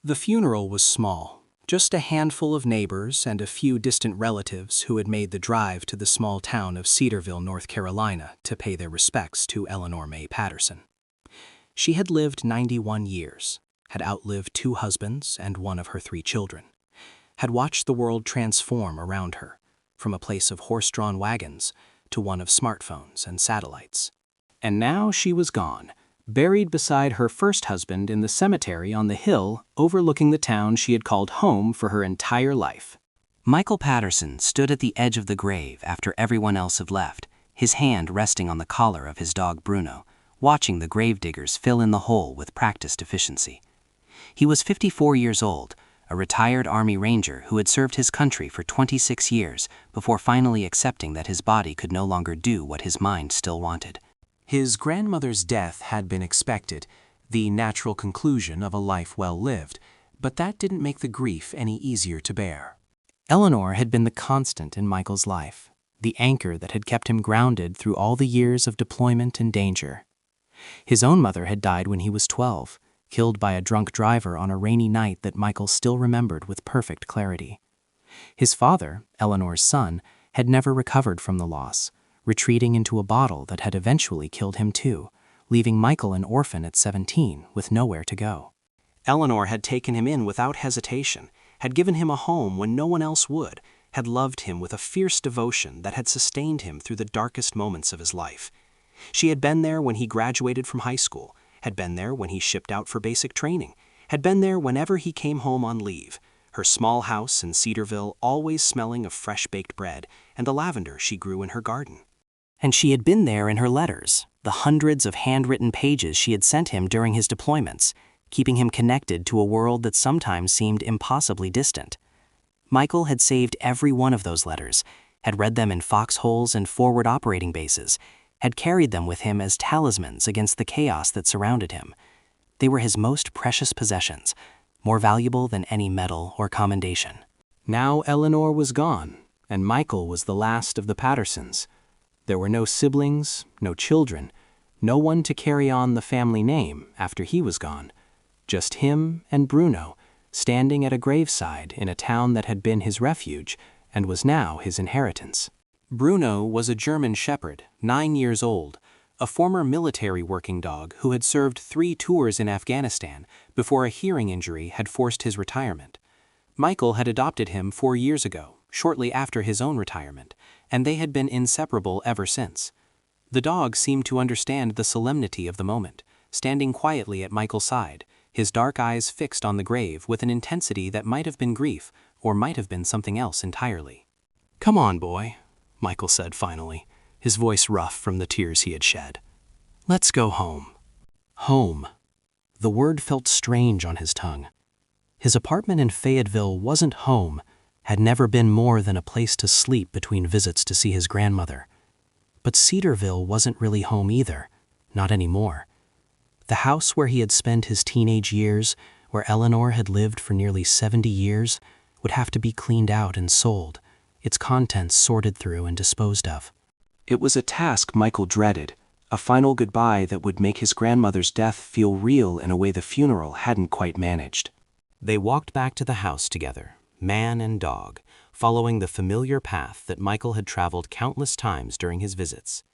The funeral was small, just a handful of neighbors and a few distant relatives who had made the drive to the small town of Cedarville, North Carolina, to pay their respects to Eleanor May Patterson. She had lived 91 years, had outlived 2 husbands and one of her 3 children, had watched the world transform around her, from a place of horse-drawn wagons to one of smartphones and satellites. And now she was gone, buried beside her first husband in the cemetery on the hill overlooking the town she had called home for her entire life. Michael Patterson stood at the edge of the grave after everyone else had left, his hand resting on the collar of his dog Bruno, watching the gravediggers fill in the hole with practiced efficiency. He was 54 years old, a retired Army Ranger who had served his country for 26 years before finally accepting that his body could no longer do what his mind still wanted. His grandmother's death had been expected, the natural conclusion of a life well lived, but that didn't make the grief any easier to bear. Eleanor had been the constant in Michael's life, the anchor that had kept him grounded through all the years of deployment and danger. His own mother had died when he was 12, killed by a drunk driver on a rainy night that Michael still remembered with perfect clarity. His father, Eleanor's son, had never recovered from the loss, retreating into a bottle that had eventually killed him too, leaving Michael an orphan at 17 with nowhere to go. Eleanor had taken him in without hesitation, had given him a home when no one else would, had loved him with a fierce devotion that had sustained him through the darkest moments of his life. She had been there when he graduated from high school, had been there when he shipped out for basic training, had been there whenever he came home on leave, her small house in Cedarville always smelling of fresh-baked bread and the lavender she grew in her garden. And she had been there in her letters, the hundreds of handwritten pages she had sent him during his deployments, keeping him connected to a world that sometimes seemed impossibly distant. Michael had saved every one of those letters, had read them in foxholes and forward operating bases, had carried them with him as talismans against the chaos that surrounded him. They were his most precious possessions, more valuable than any medal or commendation. Now Eleanor was gone, and Michael was the last of the Pattersons. There were no siblings, no children, no one to carry on the family name after he was gone. Just him and Bruno, standing at a graveside in a town that had been his refuge and was now his inheritance. Bruno was a German shepherd, 9 years old, a former military working dog who had served 3 tours in Afghanistan before a hearing injury had forced his retirement. Michael had adopted him 4 years ago, shortly after his own retirement, and they had been inseparable ever since. The dog seemed to understand the solemnity of the moment, standing quietly at Michael's side, his dark eyes fixed on the grave with an intensity that might have been grief or might have been something else entirely. "Come on, boy," Michael said finally, his voice rough from the tears he had shed. "Let's go home." Home. The word felt strange on his tongue. His apartment in Fayetteville wasn't home, had never been more than a place to sleep between visits to see his grandmother. But Cedarville wasn't really home either, not anymore. The house where he had spent his teenage years, where Eleanor had lived for nearly 70 years, would have to be cleaned out and sold, its contents sorted through and disposed of. It was a task Michael dreaded, a final goodbye that would make his grandmother's death feel real in a way the funeral hadn't quite managed. They walked back to the house together, man and dog, following the familiar path that Michael had traveled countless times during his visits.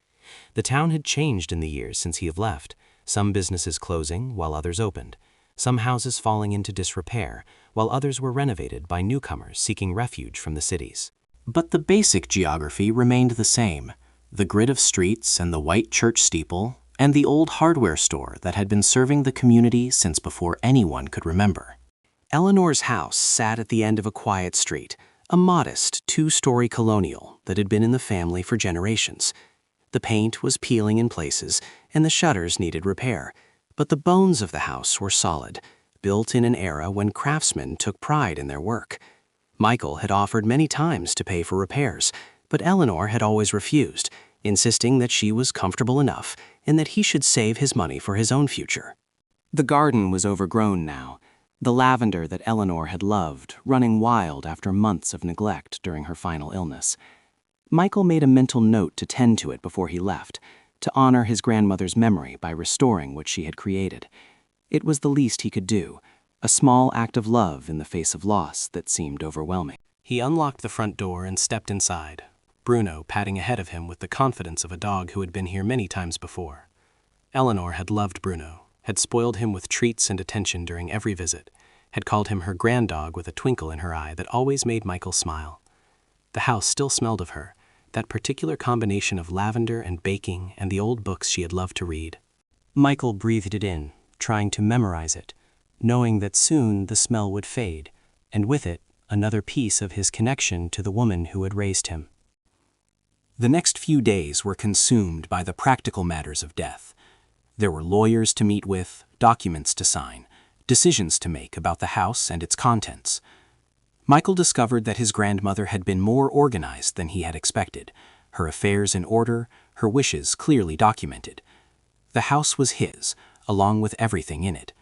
The town had changed in the years since he had left, some businesses closing while others opened, some houses falling into disrepair while others were renovated by newcomers seeking refuge from the cities. But the basic geography remained the same, the grid of streets and the white church steeple and the old hardware store that had been serving the community since before anyone could remember. Eleanor's house sat at the end of a quiet street, a modest 2-story colonial that had been in the family for generations. The paint was peeling in places, and the shutters needed repair, but the bones of the house were solid, built in an era when craftsmen took pride in their work. Michael had offered many times to pay for repairs, but Eleanor had always refused, insisting that she was comfortable enough and that he should save his money for his own future. The garden was overgrown now, the lavender that Eleanor had loved running wild after months of neglect during her final illness. Michael made a mental note to tend to it before he left, to honor his grandmother's memory by restoring what she had created. It was the least he could do, a small act of love in the face of loss that seemed overwhelming. He unlocked the front door and stepped inside, Bruno padding ahead of him with the confidence of a dog who had been here many times before. Eleanor had loved Bruno, had spoiled him with treats and attention during every visit, had called him her grand-dog with a twinkle in her eye that always made Michael smile. The house still smelled of her, that particular combination of lavender and baking and the old books she had loved to read. Michael breathed it in, trying to memorize it, knowing that soon the smell would fade, and with it, another piece of his connection to the woman who had raised him. The next few days were consumed by the practical matters of death. There were lawyers to meet with, documents to sign, decisions to make about the house and its contents. Michael discovered that his grandmother had been more organized than he had expected, her affairs in order, her wishes clearly documented. The house was his, along with everything in it.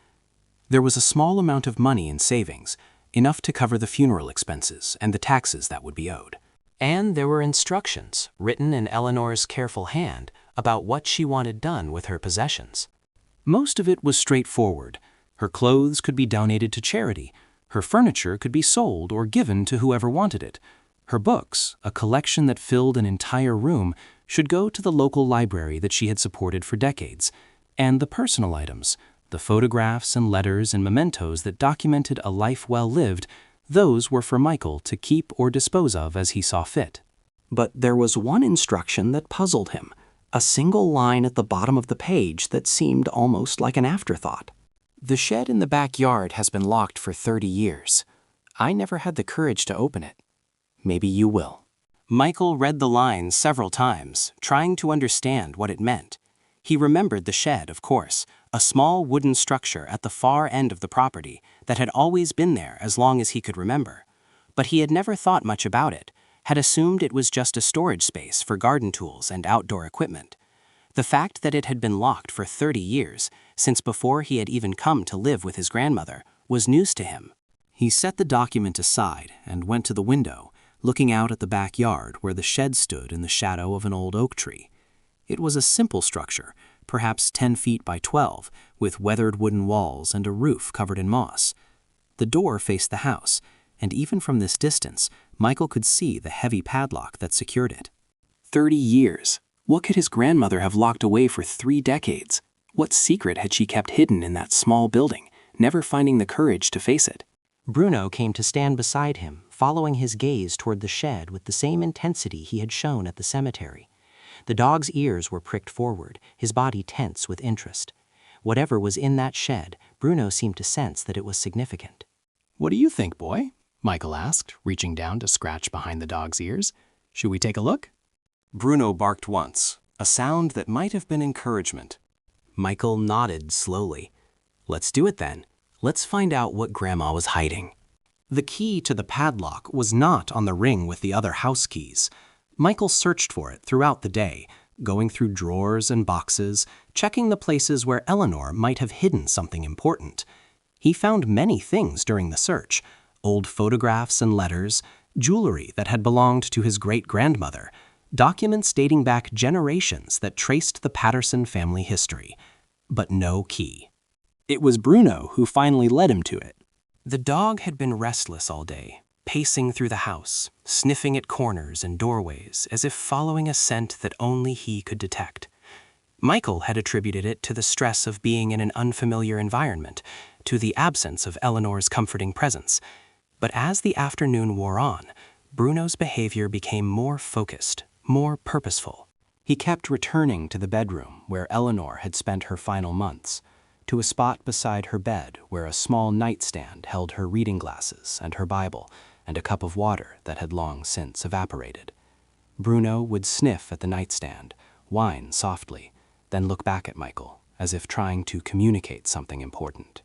There was a small amount of money in savings, enough to cover the funeral expenses and the taxes that would be owed. And there were instructions, written in Eleanor's careful hand, about what she wanted done with her possessions. Most of it was straightforward. Her clothes could be donated to charity. Her furniture could be sold or given to whoever wanted it. Her books, a collection that filled an entire room, should go to the local library that she had supported for decades. And the personal items, the photographs and letters and mementos that documented a life well lived, those were for Michael to keep or dispose of as he saw fit. But there was one instruction that puzzled him, a single line at the bottom of the page that seemed almost like an afterthought. The shed in the backyard has been locked for 30 years. I never had the courage to open it. Maybe you will. Michael read the line several times, trying to understand what it meant. He remembered the shed, of course, a small wooden structure at the far end of the property that had always been there as long as he could remember. But he had never thought much about it, had assumed it was just a storage space for garden tools and outdoor equipment. The fact that it had been locked for 30 years, since before he had even come to live with his grandmother, was news to him. He set the document aside and went to the window, looking out at the backyard where the shed stood in the shadow of an old oak tree. It was a simple structure, perhaps 10 feet by 12, with weathered wooden walls and a roof covered in moss. The door faced the house, and even from this distance, Michael could see the heavy padlock that secured it. 30 years. What could his grandmother have locked away for 3 decades? What secret had she kept hidden in that small building, never finding the courage to face it? Bruno came to stand beside him, following his gaze toward the shed with the same intensity he had shown at the cemetery. The dog's ears were pricked forward, his body tense with interest. Whatever was in that shed, Bruno seemed to sense that it was significant. "What do you think, boy?" Michael asked, reaching down to scratch behind the dog's ears. "Should we take a look?" Bruno barked once, a sound that might have been encouragement. Michael nodded slowly. "Let's do it then. Let's find out what Grandma was hiding." The key to the padlock was not on the ring with the other house keys. Michael searched for it throughout the day, going through drawers and boxes, checking the places where Eleanor might have hidden something important. He found many things during the search: old photographs and letters, jewelry that had belonged to his great-grandmother, documents dating back generations that traced the Patterson family history, but no key. It was Bruno who finally led him to it. The dog had been restless all day, pacing through the house, sniffing at corners and doorways as if following a scent that only he could detect. Michael had attributed it to the stress of being in an unfamiliar environment, to the absence of Eleanor's comforting presence. But as the afternoon wore on, Bruno's behavior became more focused, more purposeful. He kept returning to the bedroom where Eleanor had spent her final months, to a spot beside her bed where a small nightstand held her reading glasses and her Bible and a cup of water that had long since evaporated. Bruno would sniff at the nightstand, whine softly, then look back at Michael, as if trying to communicate something important.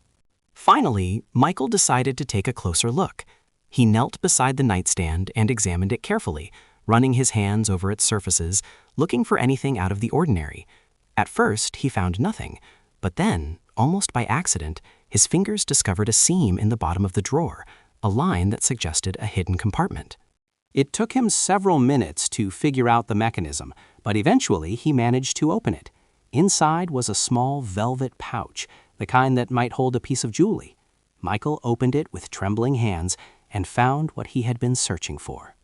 Finally, Michael decided to take a closer look. He knelt beside the nightstand and examined it carefully, running his hands over its surfaces, looking for anything out of the ordinary. At first, he found nothing, but then, almost by accident, his fingers discovered a seam in the bottom of the drawer, a line that suggested a hidden compartment. It took him several minutes to figure out the mechanism, but eventually he managed to open it. Inside was a small velvet pouch, the kind that might hold a piece of jewelry. Michael opened it with trembling hands and found what he had been searching for.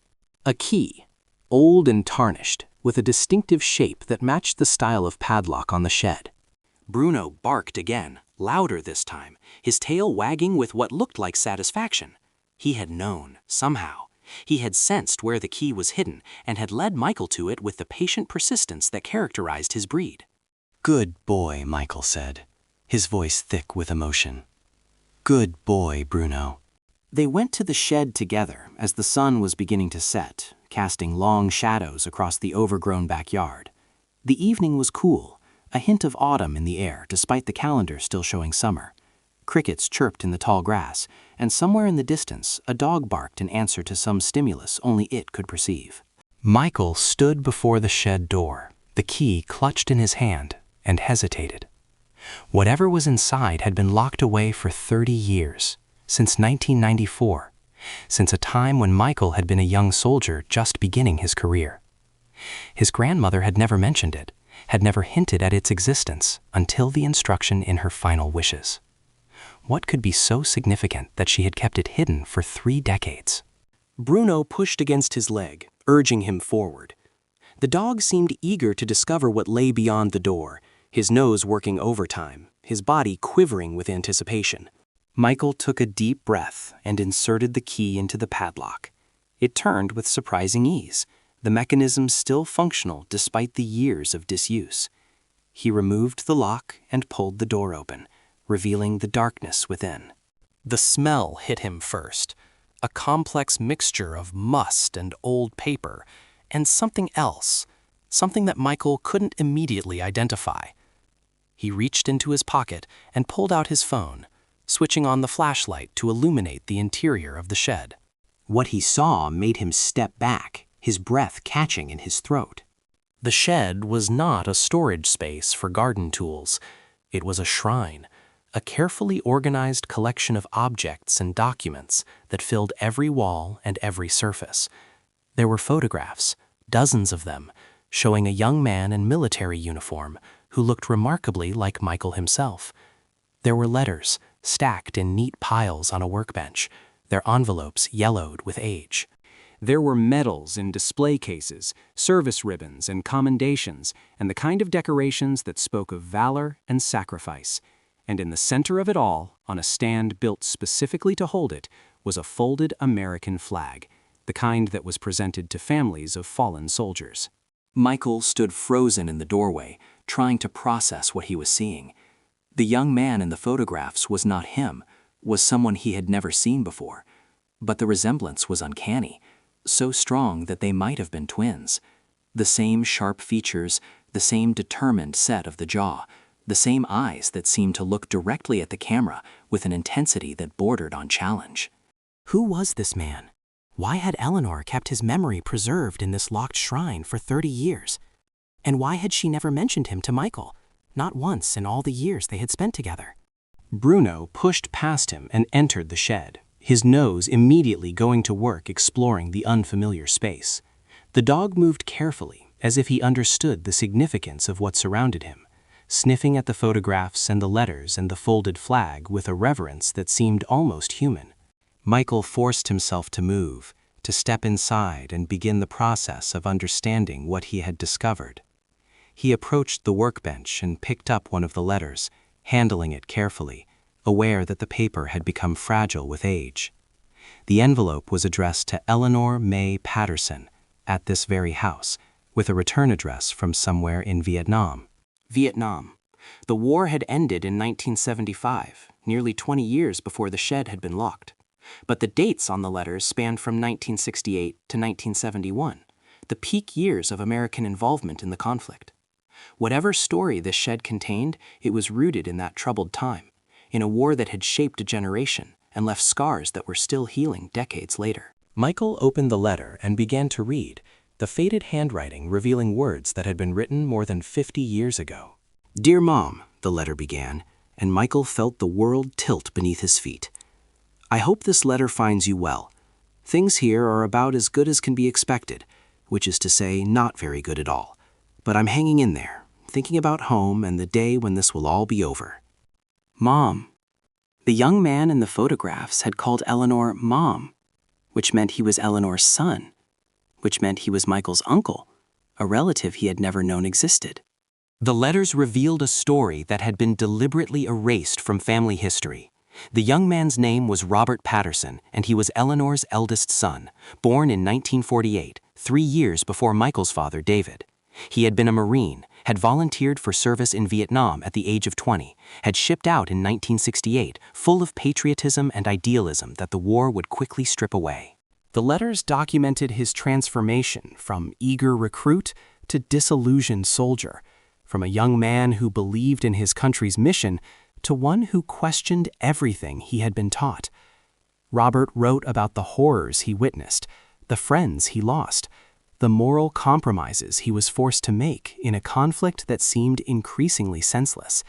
A key, old and tarnished, with a distinctive shape that matched the style of padlock on the shed. Bruno barked again, louder this time, his tail wagging with what looked like satisfaction. He had known, somehow. He had sensed where the key was hidden and had led Michael to it with the patient persistence that characterized his breed. "Good boy," Michael said, his voice thick with emotion. "Good boy, Bruno." They went to the shed together as the sun was beginning to set, casting long shadows across the overgrown backyard. The evening was cool, a hint of autumn in the air despite the calendar still showing summer. Crickets chirped in the tall grass, and somewhere in the distance a dog barked in answer to some stimulus only it could perceive. Michael stood before the shed door, the key clutched in his hand, and hesitated. Whatever was inside had been locked away for 30 years, since 1994, since a time when Michael had been a young soldier just beginning his career. His grandmother had never mentioned it, had never hinted at its existence until the instruction in her final wishes. What could be so significant that she had kept it hidden for 3 decades? Bruno pushed against his leg, urging him forward. The dog seemed eager to discover what lay beyond the door, his nose working overtime, his body quivering with anticipation. Michael took a deep breath and inserted the key into the padlock. It turned with surprising ease, the mechanism still functional despite the years of disuse. He removed the lock and pulled the door open, revealing the darkness within. The smell hit him first, a complex mixture of must and old paper, and something else, something that Michael couldn't immediately identify. He reached into his pocket and pulled out his phone, switching on the flashlight to illuminate the interior of the shed. What he saw made him step back, his breath catching in his throat. The shed was not a storage space for garden tools. It was a shrine, a carefully organized collection of objects and documents that filled every wall and every surface. There were photographs, dozens of them, showing a young man in military uniform who looked remarkably like Michael himself. There were letters, stacked in neat piles on a workbench, their envelopes yellowed with age. There were medals in display cases, service ribbons and commendations, and the kind of decorations that spoke of valor and sacrifice. And in the center of it all, on a stand built specifically to hold it, was a folded American flag, the kind that was presented to families of fallen soldiers. Michael stood frozen in the doorway, trying to process what he was seeing. The young man in the photographs was not him, was someone he had never seen before. But the resemblance was uncanny, so strong that they might have been twins. The same sharp features, the same determined set of the jaw, the same eyes that seemed to look directly at the camera with an intensity that bordered on challenge. Who was this man? Why had Eleanor kept his memory preserved in this locked shrine for 30 years? And why had she never mentioned him to Michael, not once in all the years they had spent together? Bruno pushed past him and entered the shed, his nose immediately going to work exploring the unfamiliar space. The dog moved carefully, as if he understood the significance of what surrounded him, sniffing at the photographs and the letters and the folded flag with a reverence that seemed almost human. Michael forced himself to move, to step inside and begin the process of understanding what he had discovered. He approached the workbench and picked up one of the letters, handling it carefully, aware that the paper had become fragile with age. The envelope was addressed to Eleanor May Patterson, at this very house, with a return address from somewhere in Vietnam. Vietnam. The war had ended in 1975, nearly 20 years before the shed had been locked. But the dates on the letters spanned from 1968 to 1971, the peak years of American involvement in the conflict. Whatever story this shed contained, it was rooted in that troubled time, in a war that had shaped a generation and left scars that were still healing decades later. Michael opened the letter and began to read, the faded handwriting revealing words that had been written more than 50 years ago. "Dear Mom," the letter began, and Michael felt the world tilt beneath his feet. "I hope this letter finds you well. Things here are about as good as can be expected, which is to say, not very good at all. But I'm hanging in there, thinking about home and the day when this will all be over. Mom." The young man in the photographs had called Eleanor Mom, which meant he was Eleanor's son, which meant he was Michael's uncle, a relative he had never known existed. The letters revealed a story that had been deliberately erased from family history. The young man's name was Robert Patterson, and he was Eleanor's eldest son, born in 1948, 3 years before Michael's father, David. He had been a Marine, had volunteered for service in Vietnam at the age of 20, had shipped out in 1968, full of patriotism and idealism that the war would quickly strip away. The letters documented his transformation from eager recruit to disillusioned soldier, from a young man who believed in his country's mission to one who questioned everything he had been taught. Robert wrote about the horrors he witnessed, the friends he lost, the moral compromises he was forced to make in a conflict that seemed increasingly senseless.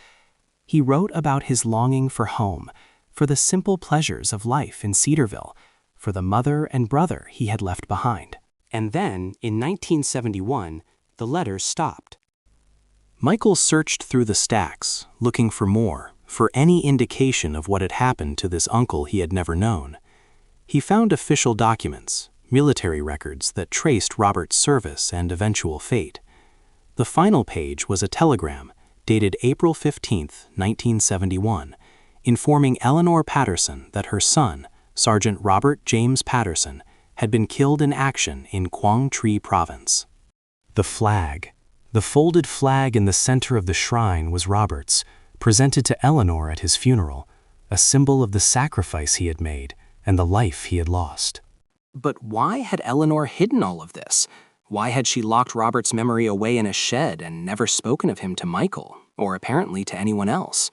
He wrote about his longing for home, for the simple pleasures of life in Cedarville, for the mother and brother he had left behind. And then, in 1971, the letters stopped. Michael searched through the stacks, looking for more, for any indication of what had happened to this uncle he had never known. He found official documents, military records that traced Robert's service and eventual fate. The final page was a telegram dated April 15, 1971, informing Eleanor Patterson that her son, Sergeant Robert James Patterson, had been killed in action in Quang Tri Province. The flag, the folded flag in the center of the shrine, was Robert's, presented to Eleanor at his funeral, a symbol of the sacrifice he had made and the life he had lost. But why had Eleanor hidden all of this? Why had she locked Robert's memory away in a shed and never spoken of him to Michael, or apparently to anyone else?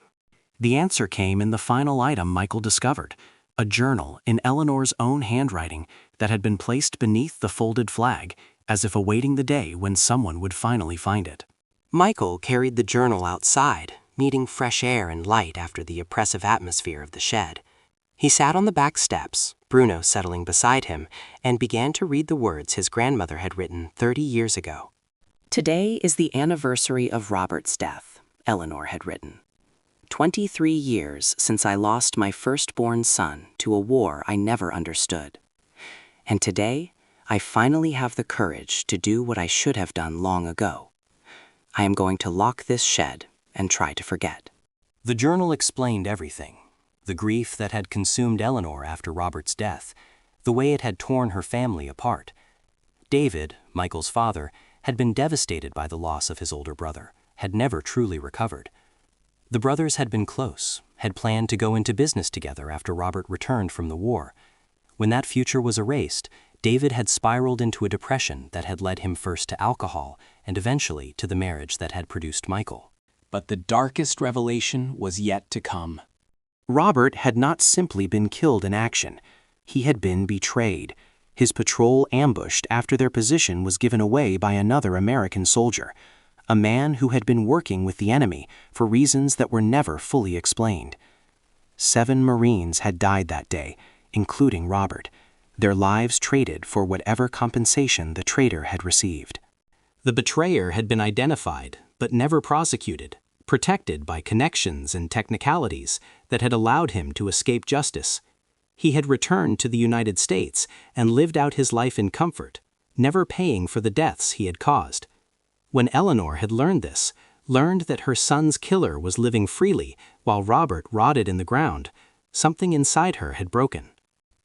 The answer came in the final item Michael discovered, a journal in Eleanor's own handwriting that had been placed beneath the folded flag, as if awaiting the day when someone would finally find it. Michael carried the journal outside, needing fresh air and light after the oppressive atmosphere of the shed. He sat on the back steps, Bruno settling beside him, and began to read the words his grandmother had written 30 years ago. "Today is the anniversary of Robert's death," Eleanor had written. 23 years since I lost my firstborn son to a war I never understood. And today, I finally have the courage to do what I should have done long ago. I am going to lock this shed and try to forget. The journal explained everything. The grief that had consumed Eleanor after Robert's death, the way it had torn her family apart. David, Michael's father, had been devastated by the loss of his older brother, had never truly recovered. The brothers had been close, had planned to go into business together after Robert returned from the war. When that future was erased, David had spiraled into a depression that had led him first to alcohol and eventually to the marriage that had produced Michael. But the darkest revelation was yet to come. Robert had not simply been killed in action. He had been betrayed, his patrol ambushed after their position was given away by another American soldier, a man who had been working with the enemy for reasons that were never fully explained. 7 Marines had died that day, including Robert, their lives traded for whatever compensation the traitor had received. The betrayer had been identified, but never prosecuted, protected by connections and technicalities that had allowed him to escape justice. He had returned to the United States and lived out his life in comfort, never paying for the deaths he had caused. When Eleanor had learned this, learned that her son's killer was living freely while Robert rotted in the ground, something inside her had broken.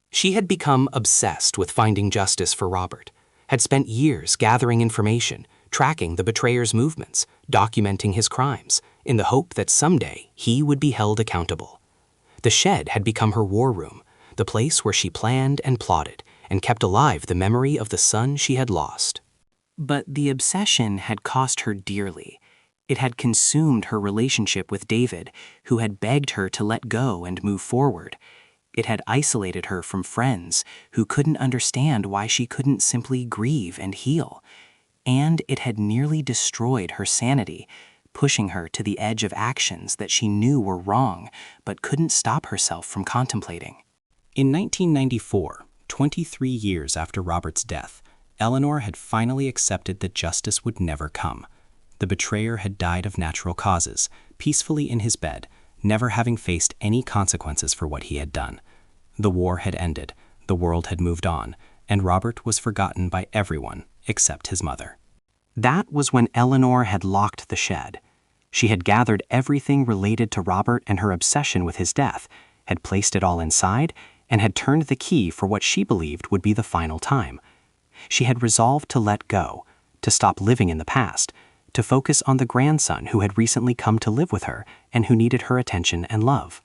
She had become obsessed with finding justice for Robert, had spent years gathering information, tracking the betrayer's movements, documenting his crimes, in the hope that someday he would be held accountable. The shed had become her war room, the place where she planned and plotted, and kept alive the memory of the son she had lost. But the obsession had cost her dearly. It had consumed her relationship with David, who had begged her to let go and move forward. It had isolated her from friends who couldn't understand why she couldn't simply grieve and heal. And it had nearly destroyed her sanity, pushing her to the edge of actions that she knew were wrong but couldn't stop herself from contemplating. In 1994, 23 years after Robert's death, Eleanor had finally accepted that justice would never come. The betrayer had died of natural causes, peacefully in his bed, never having faced any consequences for what he had done. The war had ended, the world had moved on, and Robert was forgotten by everyone except his mother. That was when Eleanor had locked the shed. She had gathered everything related to Robert and her obsession with his death, had placed it all inside, and had turned the key for what she believed would be the final time. She had resolved to let go, to stop living in the past, to focus on the grandson who had recently come to live with her and who needed her attention and love.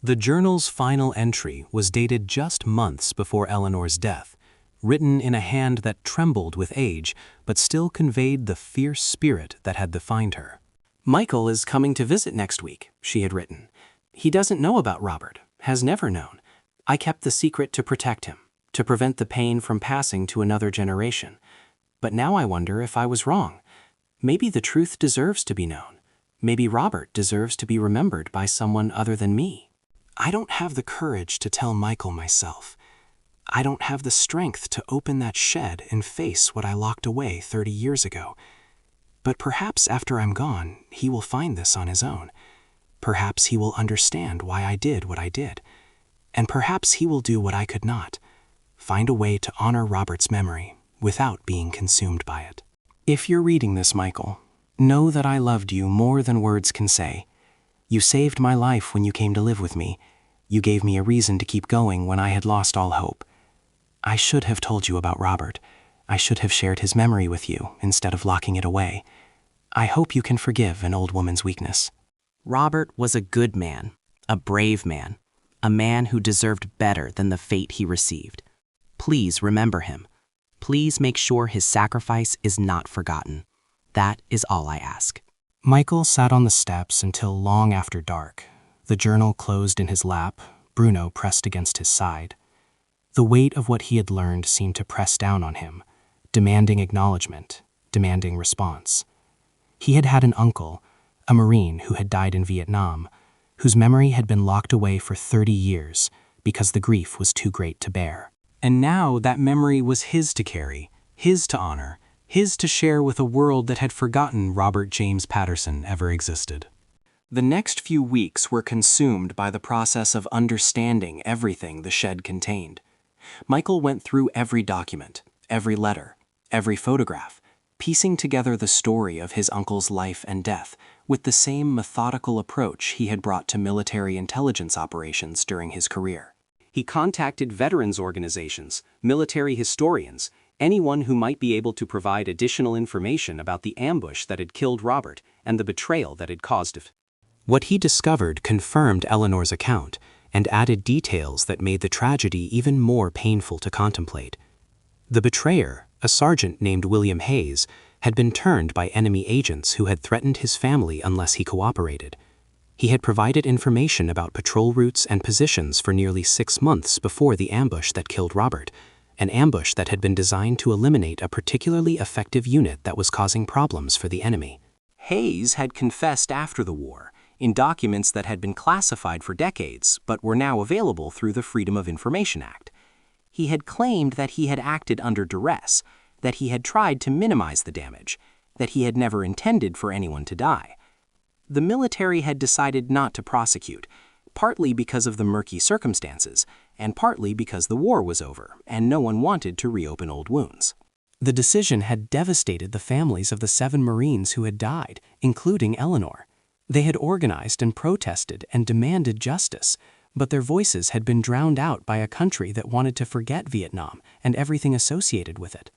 The journal's final entry was dated just months before Eleanor's death, written in a hand that trembled with age but still conveyed the fierce spirit that had defined her. "Michael is coming to visit next week," she had written. "He doesn't know about Robert, has never known. I kept the secret to protect him, to prevent the pain from passing to another generation. But now I wonder if I was wrong. Maybe the truth deserves to be known. Maybe Robert deserves to be remembered by someone other than me. I don't have the courage to tell Michael myself. I don't have the strength to open that shed and face what I locked away 30 years ago. But perhaps after I'm gone, he will find this on his own. Perhaps he will understand why I did what I did. And perhaps he will do what I could not, find a way to honor Robert's memory without being consumed by it. If you're reading this, Michael, know that I loved you more than words can say. You saved my life when you came to live with me. You gave me a reason to keep going when I had lost all hope. I should have told you about Robert. I should have shared his memory with you instead of locking it away. I hope you can forgive an old woman's weakness." Robert was a good man, a brave man, a man who deserved better than the fate he received. Please remember him. Please make sure his sacrifice is not forgotten. That is all I ask. Michael sat on the steps until long after dark. The journal closed in his lap, Bruno pressed against his side. The weight of what he had learned seemed to press down on him, demanding acknowledgement, demanding response. He had had an uncle, a Marine who had died in Vietnam, whose memory had been locked away for 30 years because the grief was too great to bear. And now that memory was his to carry, his to honor, his to share with a world that had forgotten Robert James Patterson ever existed. The next few weeks were consumed by the process of understanding everything the shed contained. Michael went through every document, every letter, every photograph, piecing together the story of his uncle's life and death with the same methodical approach he had brought to military intelligence operations during his career. He contacted veterans organizations, military historians, anyone who might be able to provide additional information about the ambush that had killed Robert and the betrayal that had caused it. What he discovered confirmed Eleanor's account and added details that made the tragedy even more painful to contemplate. The betrayer, a sergeant named William Hayes, had been turned by enemy agents who had threatened his family unless he cooperated. He had provided information about patrol routes and positions for nearly 6 months before the ambush that killed Robert, an ambush that had been designed to eliminate a particularly effective unit that was causing problems for the enemy. Hayes had confessed after the war, in documents that had been classified for decades but were now available through the Freedom of Information Act. He had claimed that he had acted under duress, that he had tried to minimize the damage, that he had never intended for anyone to die. The military had decided not to prosecute, partly because of the murky circumstances, and partly because the war was over and no one wanted to reopen old wounds. The decision had devastated the families of the 7 Marines who had died, including Eleanor. They had organized and protested and demanded justice, but their voices had been drowned out by a country that wanted to forget Vietnam and everything associated with it.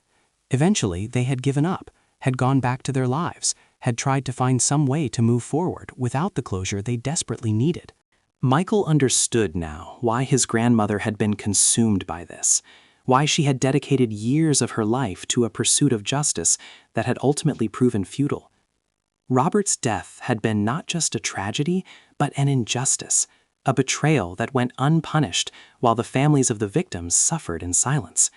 Eventually, they had given up, had gone back to their lives, had tried to find some way to move forward without the closure they desperately needed. Michael understood now why his grandmother had been consumed by this, why she had dedicated years of her life to a pursuit of justice that had ultimately proven futile. Robert's death had been not just a tragedy, but an injustice, a betrayal that went unpunished while the families of the victims suffered in silence.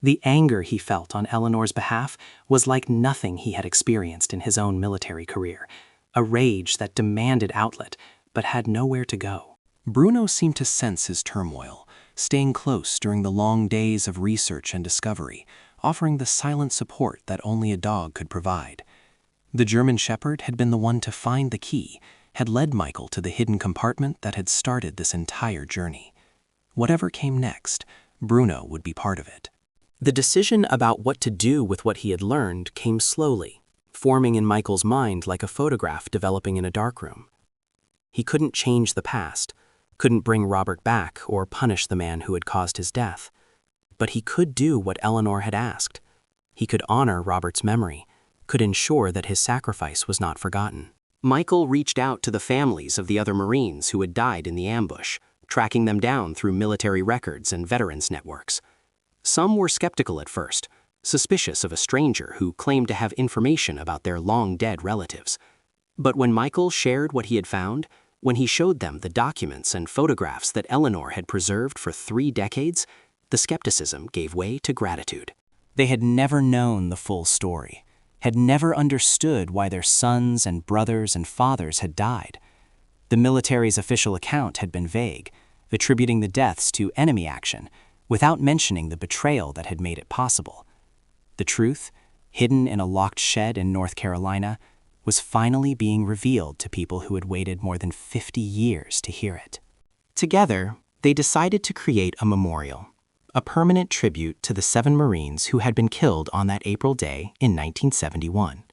The anger he felt on Eleanor's behalf was like nothing he had experienced in his own military career, a rage that demanded outlet but had nowhere to go. Bruno seemed to sense his turmoil, staying close during the long days of research and discovery, offering the silent support that only a dog could provide. The German Shepherd had been the one to find the key, had led Michael to the hidden compartment that had started this entire journey. Whatever came next, Bruno would be part of it. The decision about what to do with what he had learned came slowly, forming in Michael's mind like a photograph developing in a darkroom. He couldn't change the past, couldn't bring Robert back or punish the man who had caused his death. But he could do what Eleanor had asked. He could honor Robert's memory, could ensure that his sacrifice was not forgotten. Michael reached out to the families of the other Marines who had died in the ambush, tracking them down through military records and veterans networks. Some were skeptical at first, suspicious of a stranger who claimed to have information about their long-dead relatives. But when Michael shared what he had found, when he showed them the documents and photographs that Eleanor had preserved for 3 decades, the skepticism gave way to gratitude. They had never known the full story, had never understood why their sons and brothers and fathers had died. The military's official account had been vague, attributing the deaths to enemy action, without mentioning the betrayal that had made it possible. The truth, hidden in a locked shed in North Carolina, was finally being revealed to people who had waited more than 50 years to hear it. Together, they decided to create a memorial, a permanent tribute to the 7 Marines who had been killed on that April day in 1971.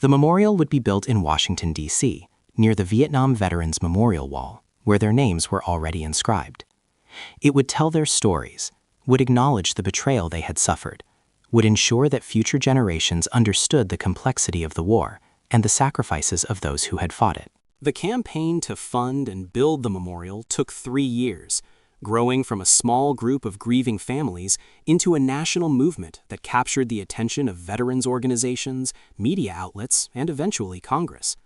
The memorial would be built in Washington, D.C., near the Vietnam Veterans Memorial Wall, where their names were already inscribed. It would tell their stories, would acknowledge the betrayal they had suffered, would ensure that future generations understood the complexity of the war and the sacrifices of those who had fought it. The campaign to fund and build the memorial took 3 years, growing from a small group of grieving families into a national movement that captured the attention of veterans organizations, media outlets, and eventually Congress.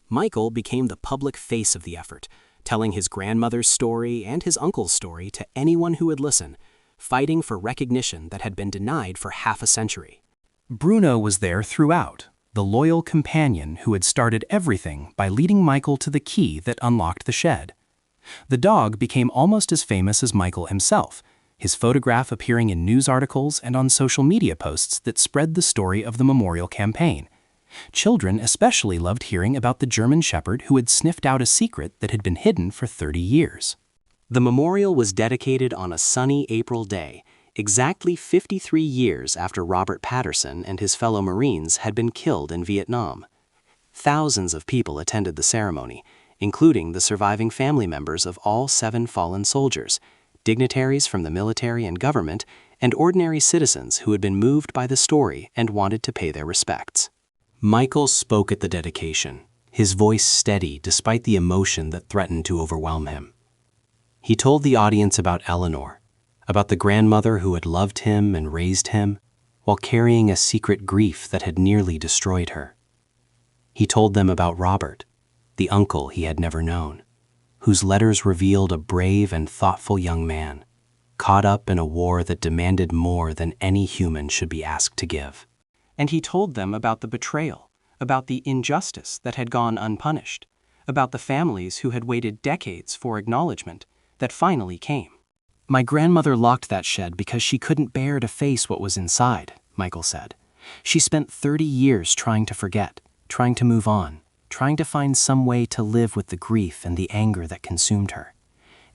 Michael became the public face of the effort, telling his grandmother's story and his uncle's story to anyone who would listen, fighting for recognition that had been denied for half a century. Bruno was there throughout, the loyal companion who had started everything by leading Michael to the key that unlocked the shed. The dog became almost as famous as Michael himself, his photograph appearing in news articles and on social media posts that spread the story of the memorial campaign. Children especially loved hearing about the German Shepherd who had sniffed out a secret that had been hidden for 30 years. The memorial was dedicated on a sunny April day, exactly 53 years after Robert Patterson and his fellow Marines had been killed in Vietnam. Thousands of people attended the ceremony, including the surviving family members of all 7 fallen soldiers, dignitaries from the military and government, and ordinary citizens who had been moved by the story and wanted to pay their respects. Michael spoke at the dedication, his voice steady despite the emotion that threatened to overwhelm him. He told the audience about Eleanor, about the grandmother who had loved him and raised him, while carrying a secret grief that had nearly destroyed her. He told them about Robert, the uncle he had never known, whose letters revealed a brave and thoughtful young man, caught up in a war that demanded more than any human should be asked to give. And he told them about the betrayal, about the injustice that had gone unpunished, about the families who had waited decades for acknowledgement that finally came. "My grandmother locked that shed because she couldn't bear to face what was inside," Michael said. "She spent 30 years trying to forget, trying to move on, trying to find some way to live with the grief and the anger that consumed her.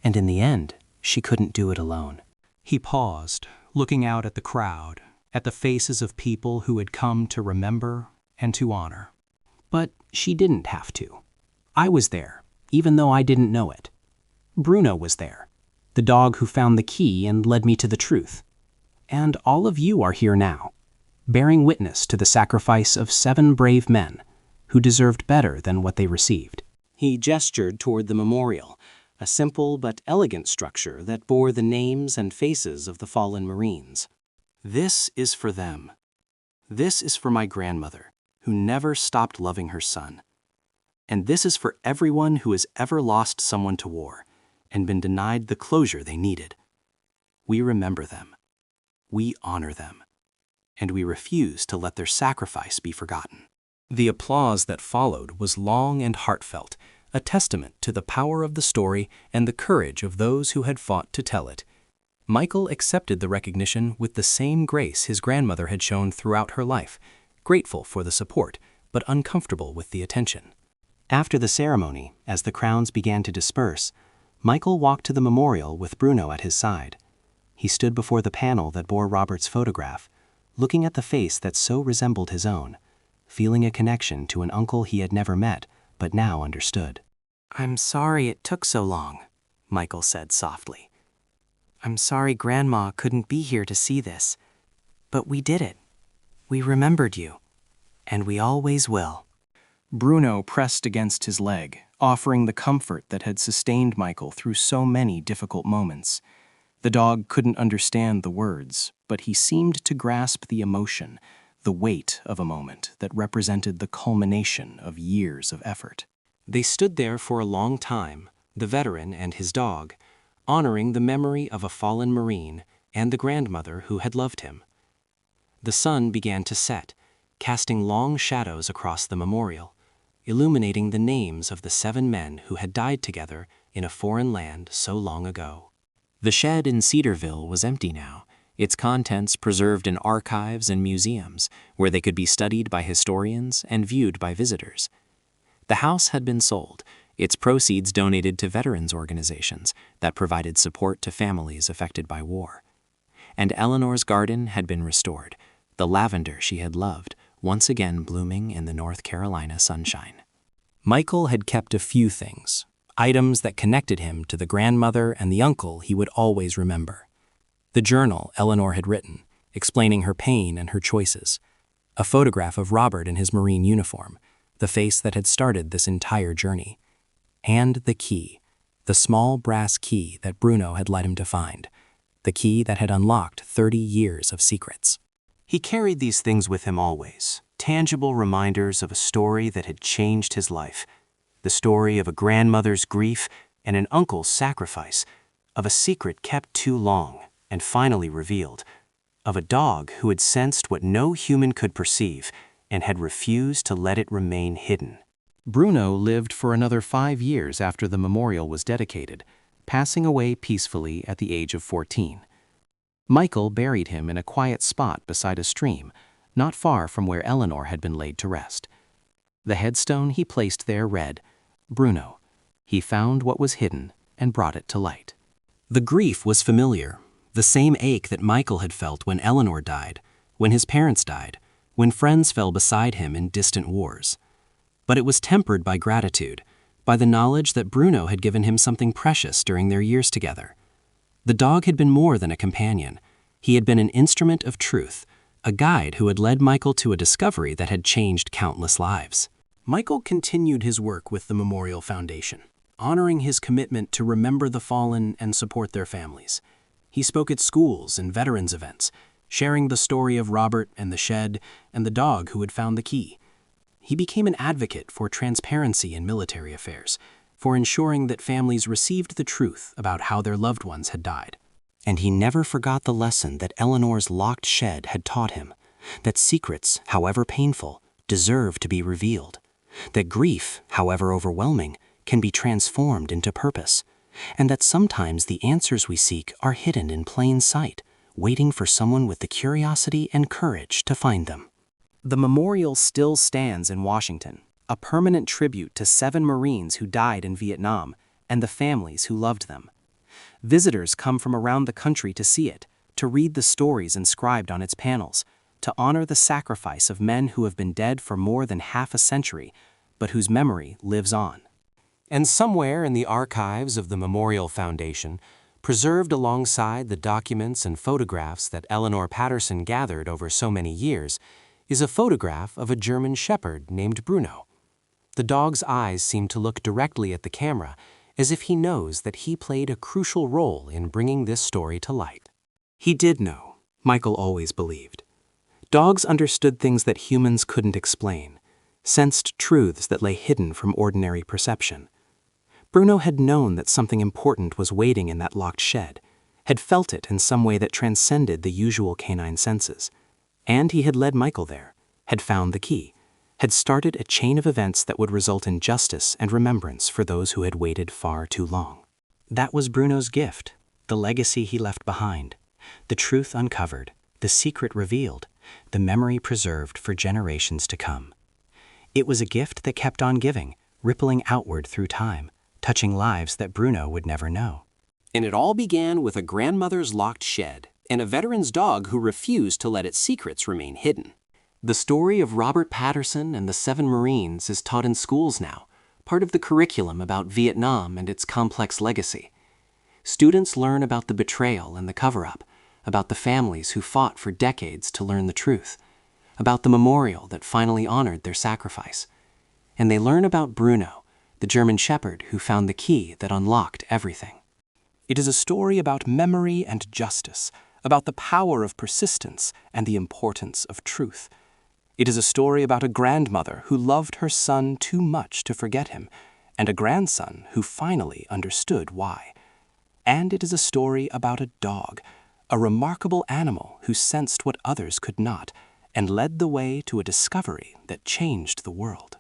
And in the end, she couldn't do it alone." He paused, looking out at the crowd, at the faces of people who had come to remember and to honor. "But she didn't have to. I was there, even though I didn't know it. Bruno was there, the dog who found the key and led me to the truth. And all of you are here now, bearing witness to the sacrifice of 7 brave men who deserved better than what they received." He gestured toward the memorial, a simple but elegant structure that bore the names and faces of the fallen Marines. "This is for them. This is for my grandmother, who never stopped loving her son. And this is for everyone who has ever lost someone to war and been denied the closure they needed. We remember them. We honor them. And we refuse to let their sacrifice be forgotten." The applause that followed was long and heartfelt, a testament to the power of the story and the courage of those who had fought to tell it. Michael accepted the recognition with the same grace his grandmother had shown throughout her life, grateful for the support, but uncomfortable with the attention. After the ceremony, as the crowds began to disperse, Michael walked to the memorial with Bruno at his side. He stood before the panel that bore Robert's photograph, looking at the face that so resembled his own, feeling a connection to an uncle he had never met but now understood. "I'm sorry it took so long," Michael said softly. "I'm sorry Grandma couldn't be here to see this. But we did it. We remembered you. And we always will." Bruno pressed against his leg, offering the comfort that had sustained Michael through so many difficult moments. The dog couldn't understand the words, but he seemed to grasp the emotion, the weight of a moment that represented the culmination of years of effort. They stood there for a long time, the veteran and his dog, honoring the memory of a fallen Marine and the grandmother who had loved him. The sun began to set, casting long shadows across the memorial, illuminating the names of the 7 men who had died together in a foreign land so long ago. The shed in Cedarville was empty now, its contents preserved in archives and museums where they could be studied by historians and viewed by visitors. The house had been sold, its proceeds donated to veterans organizations that provided support to families affected by war. And Eleanor's garden had been restored, the lavender she had loved once again blooming in the North Carolina sunshine. Michael had kept a few things, items that connected him to the grandmother and the uncle he would always remember. The journal Eleanor had written, explaining her pain and her choices. A photograph of Robert in his Marine uniform, the face that had started this entire journey. And the key, the small brass key that Bruno had led him to find, the key that had unlocked 30 years of secrets. He carried these things with him always, tangible reminders of a story that had changed his life, the story of a grandmother's grief and an uncle's sacrifice, of a secret kept too long and finally revealed, of a dog who had sensed what no human could perceive and had refused to let it remain hidden. Bruno lived for another 5 years after the memorial was dedicated, passing away peacefully at the age of 14. Michael buried him in a quiet spot beside a stream, not far from where Eleanor had been laid to rest. The headstone he placed there read, "Bruno. He found what was hidden and brought it to light." The grief was familiar, the same ache that Michael had felt when Eleanor died, when his parents died, when friends fell beside him in distant wars. But it was tempered by gratitude, by the knowledge that Bruno had given him something precious during their years together. The dog had been more than a companion. He had been an instrument of truth, a guide who had led Michael to a discovery that had changed countless lives. Michael continued his work with the Memorial Foundation, honoring his commitment to remember the fallen and support their families. He spoke at schools and veterans events, sharing the story of Robert and the shed and the dog who had found the key. He became an advocate for transparency in military affairs, for ensuring that families received the truth about how their loved ones had died. And he never forgot the lesson that Eleanor's locked shed had taught him, that secrets, however painful, deserve to be revealed, that grief, however overwhelming, can be transformed into purpose, and that sometimes the answers we seek are hidden in plain sight, waiting for someone with the curiosity and courage to find them. The memorial still stands in Washington, a permanent tribute to 7 Marines who died in Vietnam and the families who loved them. Visitors come from around the country to see it, to read the stories inscribed on its panels, to honor the sacrifice of men who have been dead for more than half a century, but whose memory lives on. And somewhere in the archives of the Memorial Foundation, preserved alongside the documents and photographs that Eleanor Patterson gathered over so many years, is a photograph of a German shepherd named Bruno. The dog's eyes seem to look directly at the camera, as if he knows that he played a crucial role in bringing this story to light. He did know, Michael always believed. Dogs understood things that humans couldn't explain, sensed truths that lay hidden from ordinary perception. Bruno had known that something important was waiting in that locked shed, had felt it in some way that transcended the usual canine senses. And he had led Michael there, had found the key, had started a chain of events that would result in justice and remembrance for those who had waited far too long. That was Bruno's gift, the legacy he left behind, the truth uncovered, the secret revealed, the memory preserved for generations to come. It was a gift that kept on giving, rippling outward through time, touching lives that Bruno would never know. And it all began with a grandmother's locked shed and a veteran's dog who refused to let its secrets remain hidden. The story of Robert Patterson and the 7 Marines is taught in schools now, part of the curriculum about Vietnam and its complex legacy. Students learn about the betrayal and the cover-up, about the families who fought for decades to learn the truth, about the memorial that finally honored their sacrifice. And they learn about Bruno, the German shepherd who found the key that unlocked everything. It is a story about memory and justice, about the power of persistence and the importance of truth. It is a story about a grandmother who loved her son too much to forget him, and a grandson who finally understood why. And it is a story about a dog, a remarkable animal who sensed what others could not, and led the way to a discovery that changed the world.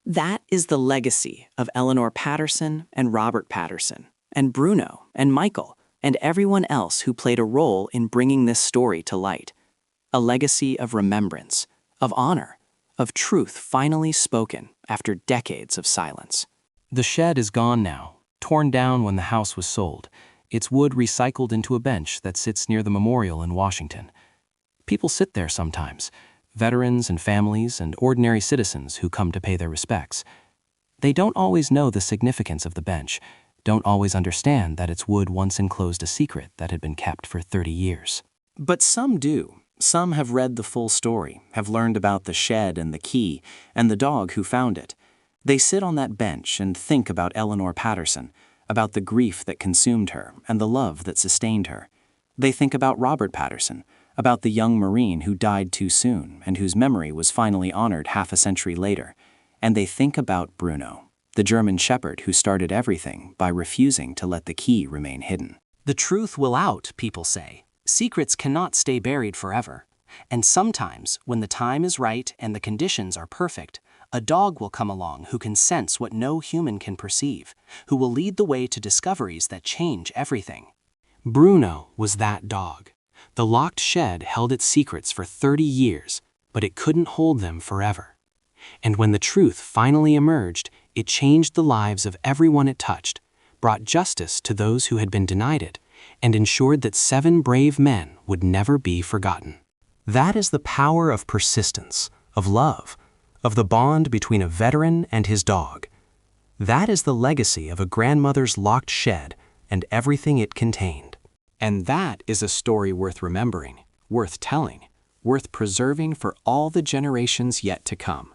That is the legacy of Eleanor Patterson and Robert Patterson, and Bruno and Michael, and everyone else who played a role in bringing this story to light. A legacy of remembrance, of honor, of truth finally spoken after decades of silence. The shed is gone now, torn down when the house was sold, its wood recycled into a bench that sits near the memorial in Washington. People sit there sometimes, veterans and families and ordinary citizens who come to pay their respects. They don't always know the significance of the bench, don't always understand that its wood once enclosed a secret that had been kept for 30 years. But some do. Some have read the full story, have learned about the shed and the key, and the dog who found it. They sit on that bench and think about Eleanor Patterson, about the grief that consumed her and the love that sustained her. They think about Robert Patterson, about the young Marine who died too soon and whose memory was finally honored half a century later. And they think about Bruno, the German shepherd who started everything by refusing to let the key remain hidden. The truth will out, people say. Secrets cannot stay buried forever. And sometimes, when the time is right and the conditions are perfect, a dog will come along who can sense what no human can perceive, who will lead the way to discoveries that change everything. Bruno was that dog. The locked shed held its secrets for 30 years, but it couldn't hold them forever. And when the truth finally emerged, it changed the lives of everyone it touched, brought justice to those who had been denied it, and ensured that 7 brave men would never be forgotten. That is the power of persistence, of love, of the bond between a veteran and his dog. That is the legacy of a grandmother's locked shed and everything it contained. And that is a story worth remembering, worth telling, worth preserving for all the generations yet to come.